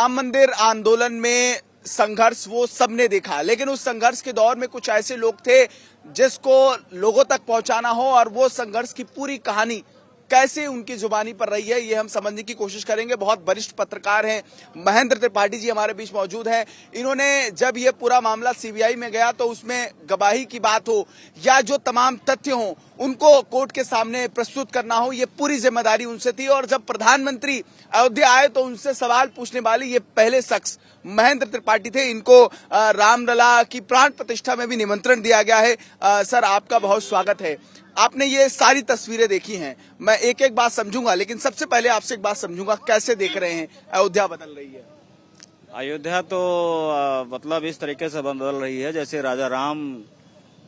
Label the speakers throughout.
Speaker 1: राम मंदिर आंदोलन में संघर्ष वो सबने देखा, लेकिन उस संघर्ष के दौर में कुछ ऐसे लोग थे जिसको लोगों तक पहुंचाना हो, और वो संघर्ष की पूरी कहानी कैसे उनकी जुबानी पर रही है ये हम समझने की कोशिश करेंगे। बहुत वरिष्ठ पत्रकार हैं, महेंद्र त्रिपाठी जी हमारे बीच मौजूद हैं। इन्होंने जब ये पूरा मामला सीबीआई में गया तो उसमें गवाही की बात हो या जो तमाम तथ्य हो उनको कोर्ट के सामने प्रस्तुत करना हो, ये पूरी जिम्मेदारी उनसे थी। और जब प्रधानमंत्री अयोध्या आए तो उनसे सवाल पूछने वाले ये पहले शख्स महेंद्र त्रिपाठी थे। इनको रामलला की प्राण प्रतिष्ठा में भी निमंत्रण दिया गया है। सर, आपका बहुत स्वागत है। आपने ये सारी तस्वीरें देखी हैं, मैं एक एक बात समझूंगा, लेकिन सबसे पहले आपसे एक बात समझूंगा, कैसे देख रहे हैं अयोध्या बदल रही है?
Speaker 2: अयोध्या तो मतलब इस तरीके से बदल रही है जैसे राजा राम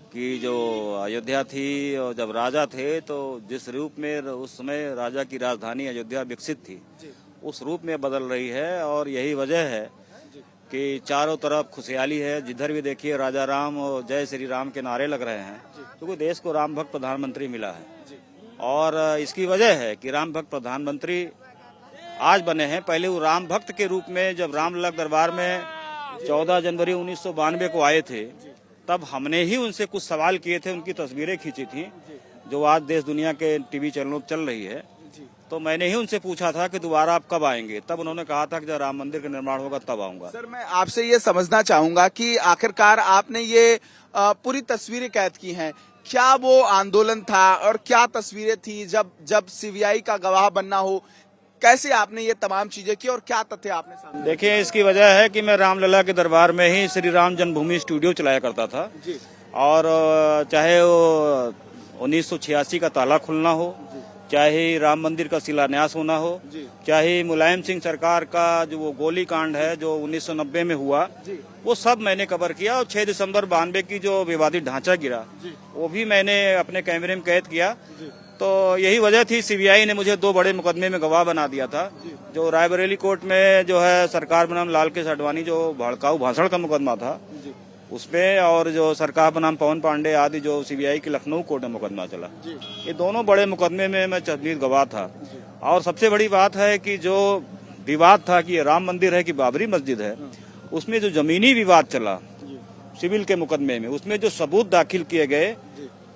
Speaker 2: की जो अयोध्या थी, और जब राजा थे तो जिस रूप में उस समय राजा की राजधानी अयोध्या विकसित थी उस रूप में बदल रही है। और यही वजह है कि चारों तरफ खुशहाली है। जिधर भी देखिए राजा राम और जय श्री राम के नारे लग रहे हैं, क्योंकि देश को राम भक्त प्रधानमंत्री मिला है। और इसकी वजह है कि राम भक्त प्रधानमंत्री आज बने हैं। पहले वो राम भक्त के रूप में जब रामलला दरबार में 14 जनवरी 1992 को आए थे, तब हमने ही उनसे कुछ सवाल किए थे, उनकी तस्वीरें खींची थी जो आज देश दुनिया के टीवी चैनलों पर चल रही है। तो मैंने ही उनसे पूछा था कि दोबारा आप कब आएंगे, तब उन्होंने कहा था कि जब राम मंदिर का निर्माण होगा तब आऊंगा।
Speaker 1: सर, मैं आपसे ये समझना चाहूंगा कि आखिरकार आपने ये पूरी तस्वीरें कैद की हैं, क्या वो आंदोलन था और क्या तस्वीरें थी जब सीबीआई का गवाह बनना हो, कैसे आपने ये तमाम चीजें की और क्या तथ्य आपने सामने?
Speaker 2: देखिए, इसकी वजह है कि मैं रामलला के दरबार में ही श्री राम जन्मभूमि स्टूडियो चलाया करता था जी। और चाहे वो 1986 का ताला खुलना हो, चाहे राम मंदिर का शिलान्यास होना हो, चाहे मुलायम सिंह सरकार का जो वो गोली कांड है जो 1990 में हुआ, वो सब मैंने कवर किया। और 6 दिसंबर 92 की जो विवादित ढांचा गिरा वो भी मैंने अपने कैमरे में कैद किया। तो यही वजह थी, सीबीआई ने मुझे 2 बड़े मुकदमे में गवाह बना दिया था। जो रायबरेली कोर्ट में जो है सरकार बनाम लालकृष्ण आडवाणी जो भड़काऊ भाषण का मुकदमा था उसमें, और जो सरकार बनाम पवन पांडे आदि जो सीबीआई की लखनऊ कोर्ट में मुकदमा चला, ये दोनों बड़े मुकदमे में मैं चश्मदीद गवाह था। और सबसे बड़ी बात है कि जो विवाद था कि ये राम मंदिर है कि बाबरी मस्जिद है, उसमें जो जमीनी विवाद चला सिविल के मुकदमे में, उसमें जो सबूत दाखिल किए गए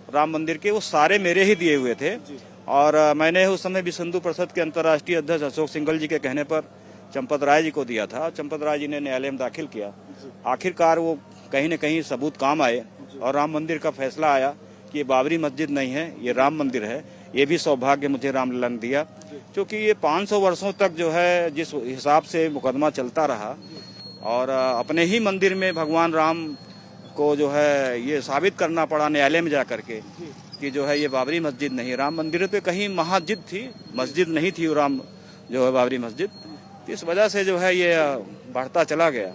Speaker 2: राम मंदिर के, वो सारे मेरे ही दिए हुए थे। और मैंने उस समय विश्व हिंदू परिषद के अंतर्राष्ट्रीय अध्यक्ष अशोक सिंघल जी के कहने पर चंपत राय जी को दिया था। चंपत राय जी ने न्यायालय में दाखिल किया। आखिरकार वो कहीं न कहीं सबूत काम आए और राम मंदिर का फैसला आया कि ये बाबरी मस्जिद नहीं है, ये राम मंदिर है। ये भी सौभाग्य मुझे रामलला ने दिया, क्योंकि ये 500 वर्षों तक जो है जिस हिसाब से मुकदमा चलता रहा, और अपने ही मंदिर में भगवान राम को जो है ये साबित करना पड़ा न्यायालय में जाकर के कि जो है ये बाबरी मस्जिद नहीं, राम मंदिर पे कहीं मस्जिद थी, मस्जिद नहीं थी राम जो है बाबरी मस्जिद। इस वजह से जो है ये बढ़ता चला गया।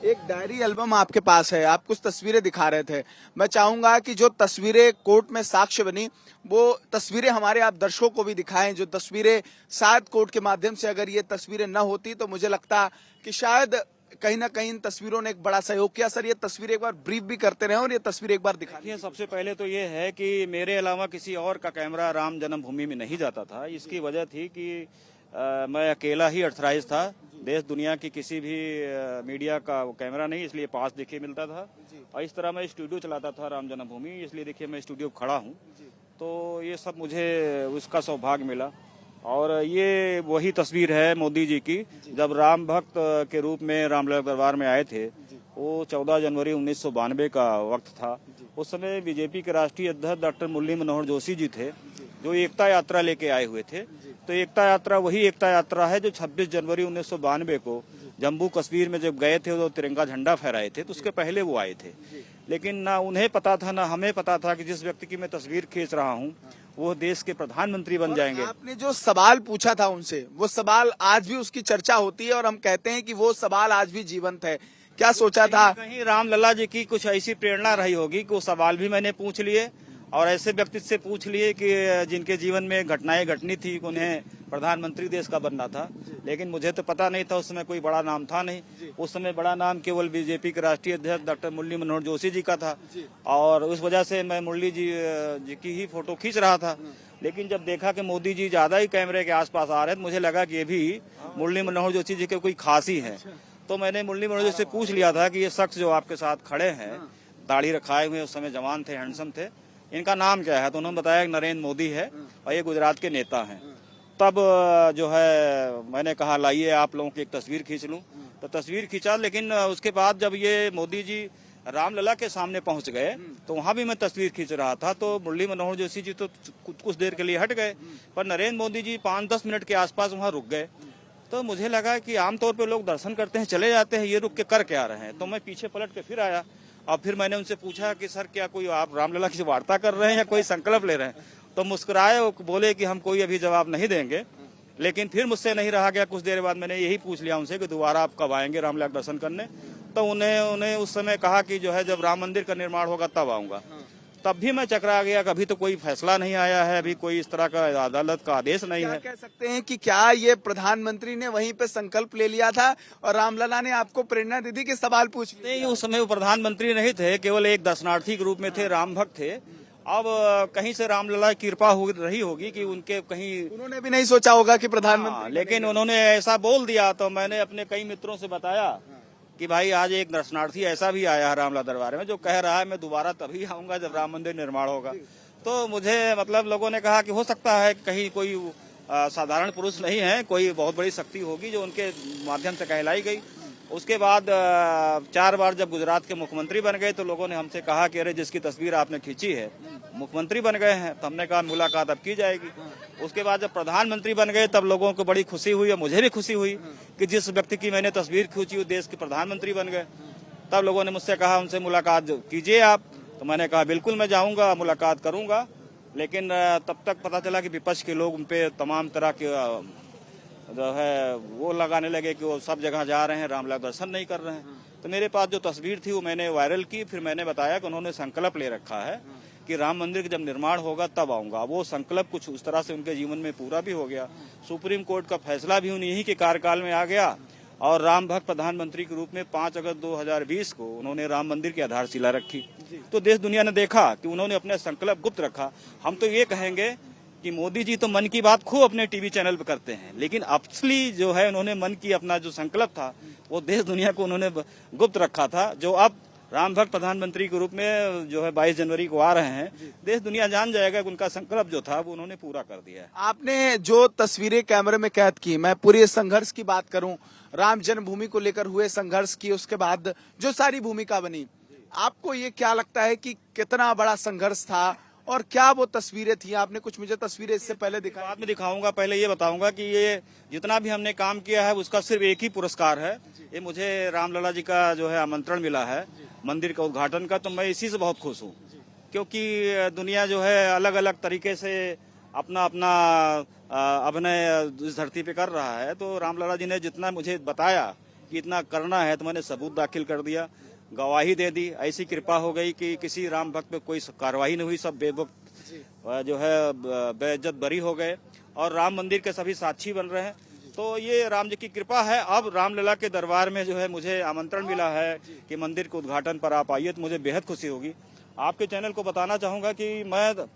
Speaker 1: एक डायरी एल्बम आपके पास है, आप कुछ तस्वीरें दिखा रहे थे। मैं चाहूंगा कि जो तस्वीरें कोर्ट में साक्ष्य बनी वो तस्वीरें हमारे आप दर्शकों को भी दिखाएं। जो तस्वीरें शायद कोर्ट के माध्यम से अगर ये तस्वीरें न होती तो मुझे लगता कि शायद कहीं ना कहीं इन तस्वीरों ने एक बड़ा सहयोग किया। सर, ये तस्वीर एक बार ब्रीफ भी करते रहे और ये तस्वीर एक बार दिखाइए।
Speaker 2: सबसे पहले तो ये है कि मेरे अलावा किसी और का कैमरा राम जन्मभूमि में नहीं जाता था। इसकी वजह थी कि मैं अकेला ही ऑथराइज था, देश दुनिया की किसी भी मीडिया का कैमरा नहीं, इसलिए पास देखिए मिलता था। और इस तरह मैं स्टूडियो चलाता था राम जन्मभूमि, इसलिए देखिए मैं स्टूडियो खड़ा हूँ। तो ये सब मुझे उसका सौभाग्य मिला। और ये वही तस्वीर है मोदी जी की, जब राम भक्त के रूप में रामलला दरबार में आए थे। वो 14 जनवरी 1992 का वक्त था। उस समय बीजेपी के राष्ट्रीय अध्यक्ष डॉक्टर मुरली मनोहर जोशी जी थे, जो एकता यात्रा लेके आए हुए थे। तो एकता यात्रा वही एकता यात्रा है जो 26 जनवरी 1992 को जम्मू कश्मीर में जब गए थे तो तिरंगा झंडा फहराए थे, तो उसके पहले वो आए थे। लेकिन ना उन्हें पता था ना हमें पता था कि जिस व्यक्ति की मैं तस्वीर खींच रहा हूँ वो देश के प्रधानमंत्री बन जाएंगे।
Speaker 1: आपने जो सवाल पूछा था उनसे, वो सवाल आज भी उसकी चर्चा होती है और हम कहते हैं कि वो सवाल आज भी जीवंत है। क्या सोचा था?
Speaker 2: कहीं रामलला जी की कुछ ऐसी प्रेरणा रही होगी कि वो सवाल भी मैंने पूछ लिए और ऐसे व्यक्ति से पूछ लिए कि जिनके जीवन में घटनाएं घटनी थी, उन्हें प्रधानमंत्री देश का बनना था। लेकिन मुझे तो पता नहीं था, उस समय कोई बड़ा नाम था नहीं। उस समय बड़ा नाम केवल बीजेपी के राष्ट्रीय अध्यक्ष डॉक्टर मुरली मनोहर जोशी जी का था, और उस वजह से मैं मुरली जी की ही फोटो खींच रहा था। लेकिन जब देखा कि मोदी जी ज्यादा ही कैमरे के आसपास आ रहे हैं तो मुझे लगा कि ये भी मुरली मनोहर जोशी जी के कोई खास ही है। तो मैंने मुरली मनोहर जोशी से पूछ लिया था कि ये शख्स जो आपके साथ खड़े हैं, दाढ़ी रखाए हुए, उस समय जवान थे, हैंडसम थे, इनका नाम क्या है? तो उन्होंने बताया नरेंद्र मोदी है और ये गुजरात के नेता हैं। तब जो है मैंने कहा लाइए आप लोगों की एक तस्वीर खींच लूं। तो तस्वीर खींचा, लेकिन उसके बाद जब ये मोदी जी रामलला के सामने पहुंच गए तो वहां भी मैं तस्वीर खींच रहा था। तो मुरली मनोहर जोशी जी तो कुछ देर के लिए हट गए, पर नरेंद्र मोदी जी 5-10 मिनट के आसपास वहां रुक गए। तो मुझे लगा कि आमतौर पे लोग दर्शन करते हैं चले जाते हैं, ये रुक के कर क्या रहे हैं। तो मैं पीछे पलट के फिर आया और फिर मैंने उनसे पूछा कि सर क्या कोई आप रामलला की वार्ता कर रहे हैं या कोई संकल्प ले रहे हैं? तो मुस्कुराए और बोले कि हम कोई अभी जवाब नहीं देंगे। लेकिन फिर मुझसे नहीं रहा गया, कुछ देर बाद मैंने यही पूछ लिया उनसे कि दोबारा आप कब आएंगे रामलला के दर्शन करने? तो उन्हें उस समय कहा कि जो है जब राम मंदिर का निर्माण होगा तब आऊंगा। तब भी मैं चकरा गया, कभी तो कोई फैसला नहीं आया है, अभी कोई इस तरह का अदालत का आदेश नहीं है।
Speaker 1: कह सकते हैं कि क्या ये प्रधानमंत्री ने वहीं पे संकल्प ले लिया था और रामलला ने आपको प्रेरणा दी थी कि सवाल पूछ लिए?
Speaker 2: नहीं, उस समय वो प्रधानमंत्री नहीं थे, केवल एक दर्शनार्थी के रूप में थे, राम भक्त थे। अब कहीं से रामलला की कृपा हो रही होगी कि उनके कहीं
Speaker 1: उन्होंने भी नहीं सोचा होगा कि प्रधानमंत्री,
Speaker 2: लेकिन उन्होंने ऐसा बोल दिया। तो मैंने अपने कई मित्रों से बताया कि भाई आज एक दर्शनार्थी ऐसा भी आया है रामलला दरबार में जो कह रहा है मैं दोबारा तभी आऊंगा जब राम मंदिर निर्माण होगा। तो मुझे मतलब लोगों ने कहा कि हो सकता है कहीं कोई साधारण पुरुष नहीं है, कोई बहुत बड़ी शक्ति होगी जो उनके माध्यम से कहलाई गई। उसके बाद 4 बार जब गुजरात के मुख्यमंत्री बन गए तो लोगों ने हमसे कहा कि अरे जिसकी तस्वीर आपने खींची है मुख्यमंत्री बन गए हैं। तो हमने कहा मुलाकात अब की जाएगी। उसके बाद जब प्रधानमंत्री बन गए तब लोगों को बड़ी खुशी हुई और मुझे भी खुशी हुई कि जिस व्यक्ति की मैंने तस्वीर खींची वो देश के प्रधानमंत्री बन गए। तब लोगों ने मुझसे कहा उनसे मुलाकात कीजिए आप। तो मैंने कहा बिल्कुल मैं जाऊंगा, मुलाकात करूंगा। लेकिन तब तक पता चला कि विपक्ष के लोग उन पे तमाम तरह के जो है वो लगाने लगे कि वो सब जगह जा रहे हैं, रामलला दर्शन नहीं कर रहे हैं। तो मेरे पास जो तस्वीर थी वो मैंने वायरल की। फिर मैंने बताया कि उन्होंने संकल्प ले रखा है कि राम मंदिर जब निर्माण होगा तब आऊंगा। वो संकल्प कुछ उस तरह से उनके जीवन में पूरा भी हो गया। सुप्रीम कोर्ट का फैसला भी उन्हीं के कार्यकाल में आ गया और राम भक्त प्रधानमंत्री के रूप में 5 अगस्त 2020 को उन्होंने राम मंदिर की आधारशिला रखी। तो देश दुनिया ने देखा कि उन्होंने अपना संकल्प गुप्त रखा। हम तो ये कहेंगे कि मोदी जी तो मन की बात खूब अपने टीवी चैनल पर करते हैं, लेकिन असली जो है उन्होंने मन की अपना जो संकल्प था वो देश दुनिया को उन्होंने गुप्त रखा था, जो अब राम भक्त प्रधानमंत्री के रूप में जो है 22 जनवरी को आ रहे हैं। देश दुनिया जान जाएगा कि उनका संकल्प जो था वो उन्होंने पूरा कर दिया है।
Speaker 1: आपने जो तस्वीरें कैमरे में कैद की, मैं पूरे संघर्ष की बात करूं, राम जन्मभूमि को लेकर हुए संघर्ष की, उसके बाद जो सारी भूमिका बनी, आपको ये क्या लगता है कि कितना बड़ा संघर्ष था और क्या वो तस्वीरें थी? आपने कुछ मुझे तस्वीरें इससे पहले दिखाई।
Speaker 2: बाद में दिखाऊंगा, पहले ये बताऊंगा कि ये जितना भी हमने काम किया है उसका सिर्फ एक ही पुरस्कार है। ये मुझे रामलला जी का जो है आमंत्रण मिला है मंदिर का उद्घाटन का। तो मैं इसी से बहुत खुश हूँ, क्योंकि दुनिया जो है अलग अलग तरीके से अपना अपना अभिनय इस धरती पे कर रहा है। तो रामलला जी ने जितना मुझे बताया कि इतना करना है तो मैंने सबूत दाखिल कर दिया, गवाही दे दी। ऐसी कृपा हो गई कि किसी राम भक्त पे कोई कार्रवाई नहीं हुई, सब बेवक्त जो है बेइज्जत बरी हो गए और राम मंदिर के सभी साक्षी बन रहे हैं। तो ये राम जी की कृपा है। अब रामलला के दरबार में जो है मुझे आमंत्रण मिला है कि मंदिर के उद्घाटन पर आप आइए, तो मुझे बेहद खुशी होगी। आपके चैनल को बताना चाहूंगा कि मैं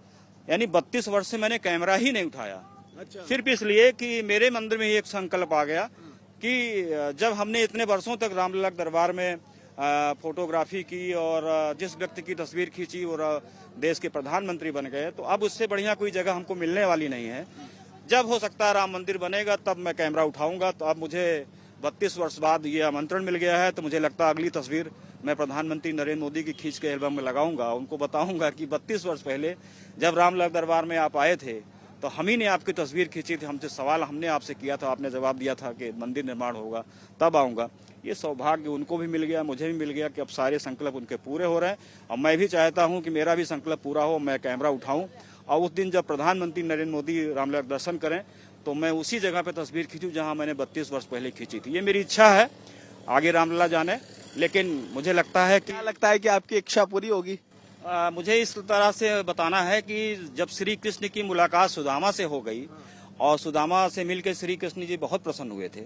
Speaker 2: यानी 32 वर्ष से मैंने कैमरा ही नहीं उठाया। सिर्फ इसलिए कि मेरे मंदिर में एक संकल्प आ गया कि जब हमने इतने वर्षों तक रामलला के दरबार में फोटोग्राफी की और जिस व्यक्ति की तस्वीर खींची और देश के प्रधानमंत्री बन गए, तो अब उससे बढ़िया कोई जगह हमको मिलने वाली नहीं है। जब हो सकता है राम मंदिर बनेगा तब मैं कैमरा उठाऊंगा। तो अब मुझे 32 वर्ष बाद ये आमंत्रण मिल गया है, तो मुझे लगता है अगली तस्वीर मैं प्रधानमंत्री नरेंद्र मोदी की खींच के एल्बम में लगाऊंगा। उनको बताऊंगा कि 32 वर्ष पहले जब रामलला दरबार में आप आए थे तो हम ही ने आपकी तस्वीर खींची थी, हमसे सवाल हमने आपसे किया था, आपने जवाब दिया था कि मंदिर निर्माण होगा तब आऊंगा। ये सौभाग्य उनको भी मिल गया, मुझे भी मिल गया कि अब सारे संकल्प उनके पूरे हो रहे हैं। और मैं भी चाहता हूं कि मेरा भी संकल्प पूरा हो, मैं कैमरा उठाऊं और उस दिन जब प्रधानमंत्री नरेंद्र मोदी रामलला का दर्शन करें तो मैं उसी जगह पे तस्वीर खींचूं जहां मैंने 32 वर्ष पहले खींची थी। ये मेरी इच्छा है, आगे रामलला जाने, लेकिन मुझे लगता है कि
Speaker 1: आपकी इच्छा पूरी होगी।
Speaker 2: मुझे इस तरह से बताना है कि जब श्री कृष्ण की मुलाकात सुदामा से हो गई और सुदामा से मिलकर श्री कृष्ण जी बहुत प्रसन्न हुए थे।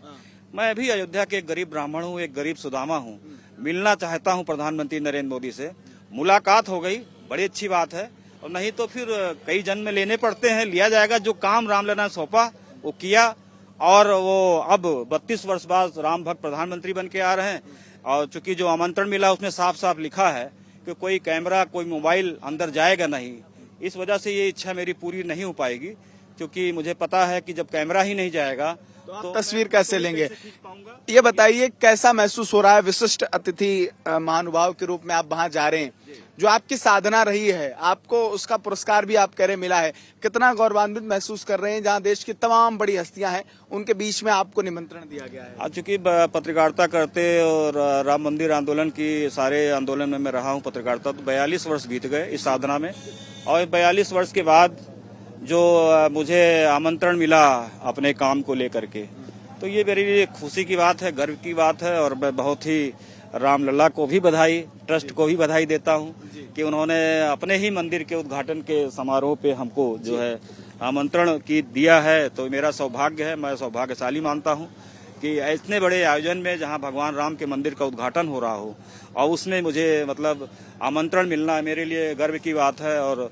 Speaker 2: मैं भी अयोध्या के एक गरीब ब्राह्मण हूँ, एक गरीब सुदामा हूँ, मिलना चाहता हूँ प्रधानमंत्री नरेंद्र मोदी से। मुलाकात हो गई, बड़ी अच्छी बात है। और नहीं तो फिर कई जन्म लेने पड़ते हैं। लिया जाएगा, जो काम रामलला ने सौंपा वो किया, और वो अब 32 वर्ष बाद राम भक्त प्रधानमंत्री बन के आ रहे हैं। और चूंकि जो आमंत्रण मिला उसमें साफ साफ लिखा है कि कोई कैमरा, कोई मोबाइल अंदर जाएगा नहीं। इस वजह से ये इच्छा मेरी पूरी नहीं हो पाएगी, क्योंकि मुझे पता है कि जब कैमरा ही नहीं जाएगा
Speaker 1: तो तस्वीर कैसे लेंगे। ये बताइए कैसा महसूस हो रहा है, विशिष्ट अतिथि महानुभाव के रूप में आप वहां जा रहे हैं, जो आपकी साधना रही है, आपको उसका पुरस्कार भी आप कह रहे मिला है, कितना गौरवान्वित महसूस कर रहे हैं जहां देश की तमाम बड़ी हस्तियां हैं उनके बीच में आपको निमंत्रण दिया गया है।
Speaker 2: आज चूंकि पत्रकारिता करते और राम मंदिर आंदोलन की सारे आंदोलन में मैं रहा हूं पत्रकारिता, तो 42 वर्ष बीत गए इस साधना में। और 42 वर्ष के बाद जो मुझे आमंत्रण मिला अपने काम को लेकर के, तो ये मेरे लिए खुशी की बात है, गर्व की बात है। और मैं बहुत ही रामलला को भी बधाई, ट्रस्ट को भी बधाई देता हूं कि उन्होंने अपने ही मंदिर के उद्घाटन के समारोह पे हमको जो है आमंत्रण की दिया है। तो मेरा सौभाग्य है, मैं सौभाग्यशाली मानता हूं कि इतने बड़े आयोजन में जहां भगवान राम के मंदिर का उद्घाटन हो रहा हो और उसमें मुझे मतलब आमंत्रण मिलना मेरे लिए गर्व की बात है। और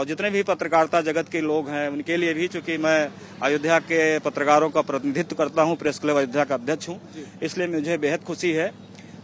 Speaker 2: जितने भी पत्रकारिता जगत के लोग हैं उनके लिए भी, चूंकि मैं अयोध्या के पत्रकारों का प्रतिनिधित्व करता हूं, प्रेस क्लब अयोध्या का अध्यक्ष हूं, इसलिए मुझे बेहद खुशी है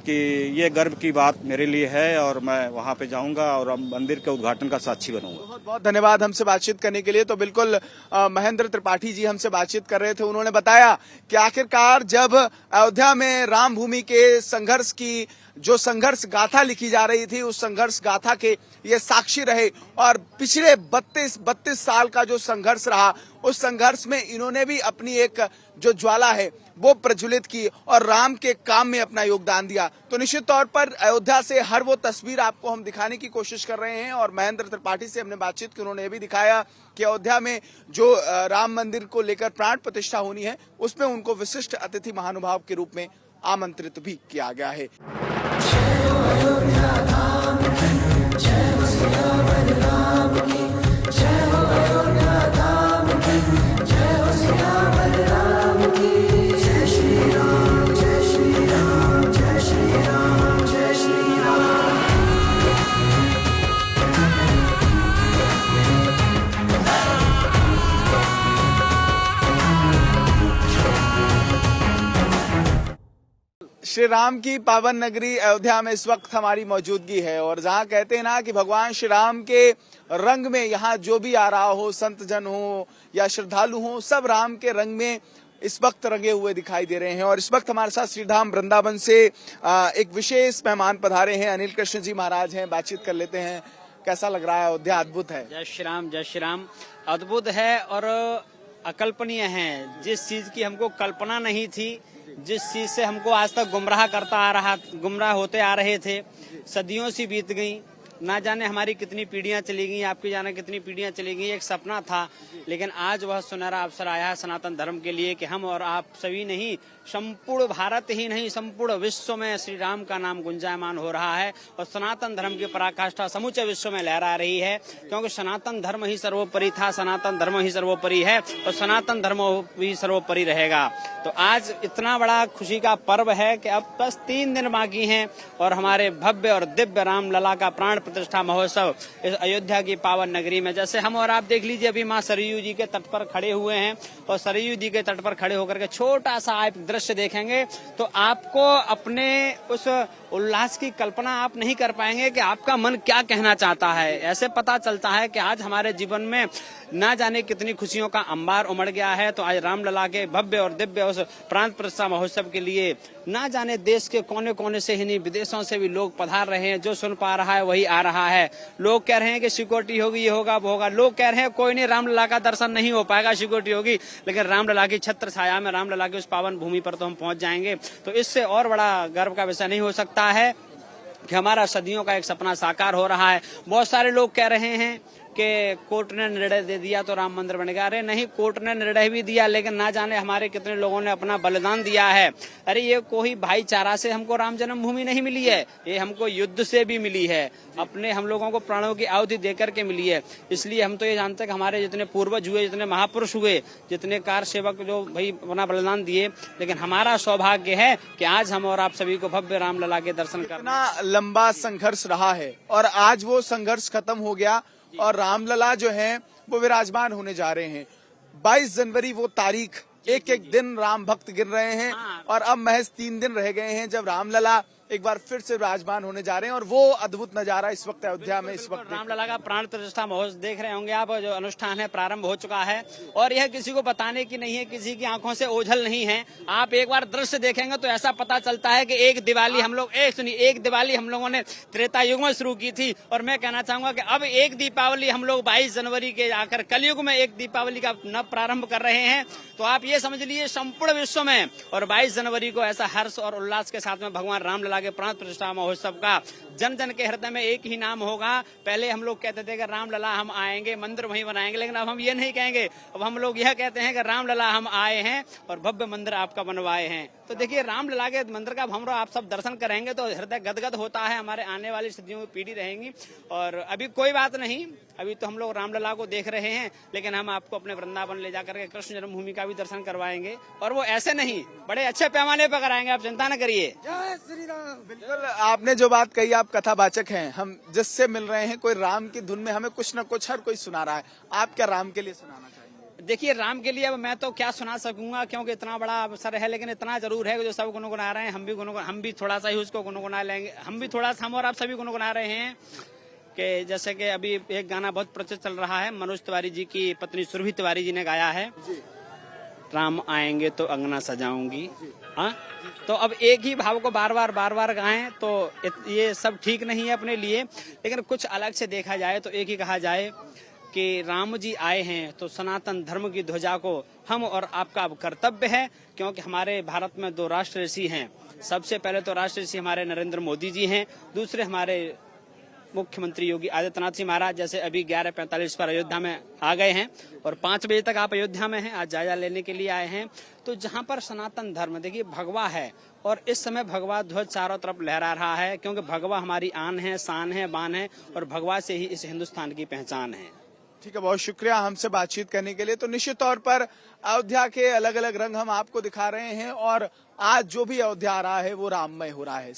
Speaker 2: कि ये गर्व की बात मेरे लिए है और मैं वहां पे जाऊंगा और मंदिर के उद्घाटन का साक्षी बनूंगा।
Speaker 1: बहुत बहुत धन्यवाद हमसे बातचीत करने के लिए। तो बिल्कुल महेंद्र त्रिपाठी जी हमसे बातचीत कर रहे थे, उन्होंने बताया कि आखिरकार जब अयोध्या में राम भूमि के संघर्ष की जो संघर्ष गाथा लिखी जा रही थी, उस संघर्ष गाथा के ये साक्षी रहे और पिछले 32 साल का जो संघर्ष रहा, उस संघर्ष में इन्होंने भी अपनी एक जो ज्वाला है वो प्रज्वलित की और राम के काम में अपना योगदान दिया। तो निश्चित तौर पर अयोध्या से हर वो तस्वीर आपको हम दिखाने की कोशिश कर रहे हैं। और महेंद्र त्रिपाठी से हमने बातचीत की, उन्होंने ये भी दिखाया कि अयोध्या में जो राम मंदिर को लेकर प्राण प्रतिष्ठा होनी है, उसमें उनको विशिष्ट अतिथि महानुभाव के रूप में आमंत्रित भी किया गया है। श्री राम की पावन नगरी अयोध्या में इस वक्त हमारी मौजूदगी है और जहां कहते हैं ना कि भगवान श्री राम के रंग में यहाँ जो भी आ रहा हो, संत जन हो या श्रद्धालु हो, सब राम के रंग में इस वक्त रंगे हुए दिखाई दे रहे हैं। और इस वक्त हमारे साथ श्रीधाम वृंदावन से एक विशेष मेहमान पधारे हैं, अनिल कृष्ण जी महाराज हैं, बातचीत कर लेते हैं। कैसा लग रहा है? अयोध्या अद्भुत है।
Speaker 3: जय श्री राम, जय श्री राम। अद्भुत है और अकल्पनीय है। जिस चीज की हमको कल्पना नहीं थी, जिस चीज से हमको आज तक गुमराह होते आ रहे थे, सदियों से बीत गई, ना जाने हमारी कितनी पीढ़ियां चली गई, आपकी जाने कितनी पीढ़ियां चली गई। एक सपना था, लेकिन आज वह सुनहरा अवसर आया है सनातन धर्म के लिए कि हम और आप सभी नहीं, संपूर्ण भारत ही नहीं, संपूर्ण विश्व में श्री राम का नाम गुंजायमान हो रहा है और सनातन धर्म की पराकाष्ठा समूचे विश्व में लहरा रही है। क्योंकि सनातन धर्म ही सर्वोपरि था, सनातन धर्म ही सर्वोपरि है और सनातन धर्म भी सर्वोपरि रहेगा। तो आज इतना बड़ा खुशी का पर्व है कि अब बस 3 दिन बाकी हैं और हमारे भव्य और दिव्य रामलला का प्राण प्रतिष्ठा महोत्सव इस अयोध्या की पावन नगरी में, जैसे हम और आप देख लीजिए अभी माँ सरयू जी के तट पर खड़े हुए हैं और सरयू जी के तट पर खड़े होकर के छोटा सा आप दृश्य देखेंगे तो आपको अपने उस उल्लास की कल्पना आप नहीं कर पाएंगे कि आपका मन क्या कहना चाहता है। ऐसे पता चलता है कि आज हमारे जीवन में ना जाने कितनी खुशियों का अंबार उमड़ गया है। तो आज रामलला के भव्य और दिव्य उस प्राण प्रतिष्ठा महोत्सव के लिए ना जाने देश के कोने कोने से ही नहीं, विदेशों से भी लोग पधार रहे हैं। जो सुन पा रहा है वही आ रहा है। लोग कह रहे हैं कि सिक्योरिटी होगी, ये होगा वो होगा। लोग कह रहे हैं कोई नहीं, रामलला का दर्शन नहीं हो पाएगा, सिक्योरिटी होगी, लेकिन रामलला की छत्र छाया में, रामलला की उस पावन भूमि पर तो हम पहुंच जाएंगे। तो इससे और बड़ा गर्व का विषय नहीं हो सकता है कि हमारा सदियों का एक सपना साकार हो रहा है। बहुत सारे लोग कह रहे हैं कि कोर्ट ने निर्णय दे दिया तो राम मंदिर बनेगा। अरे नहीं, कोर्ट ने निर्णय भी दिया, लेकिन ना जाने हमारे कितने लोगों ने अपना बलिदान दिया है। अरे ये कोई भाईचारा से हमको राम जन्मभूमि नहीं मिली है, ये हमको युद्ध से भी मिली है, अपने हम लोगों को प्राणों की आहुति देकर के मिली है। इसलिए हम तो ये जानते हैं कि हमारे जितने पूर्वज हुए, जितने महापुरुष हुए, जितने कार सेवक जो भाई अपना बलिदान दिए, लेकिन हमारा सौभाग्य है कि आज हम और आप सभी को भव्य रामलला के दर्शन करना।
Speaker 1: लंबा संघर्ष रहा है और आज वो संघर्ष खत्म हो गया और रामलला जो हैं वो विराजमान होने जा रहे हैं। 22 जनवरी वो तारीख, एक एक दिन राम भक्त गिन रहे हैं और अब महज 3 दिन रह गए हैं जब रामलला एक बार फिर से विराजमान होने जा रहे हैं और वो अद्भुत नजारा इस वक्त अयोध्या में इस वक्त
Speaker 3: रामलला का प्राण प्रतिष्ठा महोत्सव देख रहे होंगे आप, जो अनुष्ठान है प्रारंभ हो चुका है और यह किसी को बताने की नहीं है, किसी की आंखों से ओझल नहीं है। आप एक बार दृश्य देखेंगे तो ऐसा पता चलता है कि एक दिवाली हम लोगों ने त्रेता युग में शुरू की थी और मैं कहना चाहूंगा कि अब एक दीपावली हम लोग 22 जनवरी के आकर कलयुग में एक दीपावली का नव प्रारंभ कर रहे हैं। तो आप ये समझ लीजिए संपूर्ण विश्व में और 22 जनवरी को ऐसा हर्ष और उल्लास के साथ में भगवान रामलला के प्राण प्रतिष्ठा महोत्सव का जन जन के हृदय में एक ही नाम होगा। पहले हम लोग कहते थे कि रामलला हम आएंगे, मंदिर वहीं बनाएंगे, लेकिन अब हम ये नहीं कहेंगे, अब हम लोग यह कहते हैं कि रामलला हम आए हैं और भव्य मंदिर आपका बनवाए हैं। तो देखिए रामलला के मंदिर का हम आप सब दर्शन करेंगे तो हृदय गदगद होता है। हमारे आने वाली सदियों की पीढ़ी रहेंगी और अभी कोई बात नहीं, अभी तो हम लोग रामलला को देख रहे हैं, लेकिन हम आपको अपने वृंदावन ले जाकर के कृष्ण जन्मभूमि का भी दर्शन करवाएंगे और वो ऐसे नहीं, बड़े अच्छे पैमाने पर कराएंगे, आप चिंता न करिए।
Speaker 1: जय श्री राम। बिल्कुल आपने जो बात कही, आप कथावाचक हैं, हम जिससे मिल रहे हैं कोई राम की धुन में हमें कुछ न कुछ हर कोई सुना रहा है, आप क्या राम के लिए सुनाना चाहेंगे?
Speaker 3: देखिए राम के लिए अब मैं तो क्या सुना सकूंगा क्योंकि इतना बड़ा अवसर है, लेकिन इतना जरूर है कि जो सब गुनगुना रहे हैं हम भी थोड़ा सा ही उसको गुनगुना लेंगे। हम और आप सभी गुनगुना रहे हैं कि जैसे कि अभी एक गाना बहुत प्रचलित चल रहा है, मनोज तिवारी जी की पत्नी सुरभि तिवारी जी ने गाया है, राम आएंगे तो अंगना सजाऊंगी। हाँ, तो अब एक ही भाव को बार बार गाएं तो ये सब ठीक नहीं है अपने लिए, लेकिन कुछ अलग से देखा जाए तो एक ही कहा जाए कि राम जी आए हैं तो सनातन धर्म की ध्वजा को हम और आपका अब कर्तव्य है, क्योंकि हमारे भारत में 2 राष्ट्र ऋषि हैं। सबसे पहले तो राष्ट्र ऋषि हमारे नरेंद्र मोदी जी हैं, दूसरे हमारे मुख्यमंत्री योगी आदित्यनाथ जी महाराज, जैसे अभी 11:45 पर अयोध्या में आ गए हैं और 5 बजे तक आप अयोध्या में हैं, आज जायजा लेने के लिए आए हैं। तो जहां पर सनातन धर्म देखिए भगवा है और इस समय भगवा ध्वज चारों तरफ लहरा रहा है, क्योंकि भगवा हमारी आन है, शान है, बान है और भगवा से ही इस हिंदुस्तान की पहचान है।
Speaker 1: ठीक है, बहुत शुक्रिया हमसे बातचीत करने के लिए। तो निश्चित तौर पर अयोध्या के अलग अलग रंग हम आपको दिखा रहे हैं और आज जो भी अयोध्या आ रहा है वो राममय हो रहा है।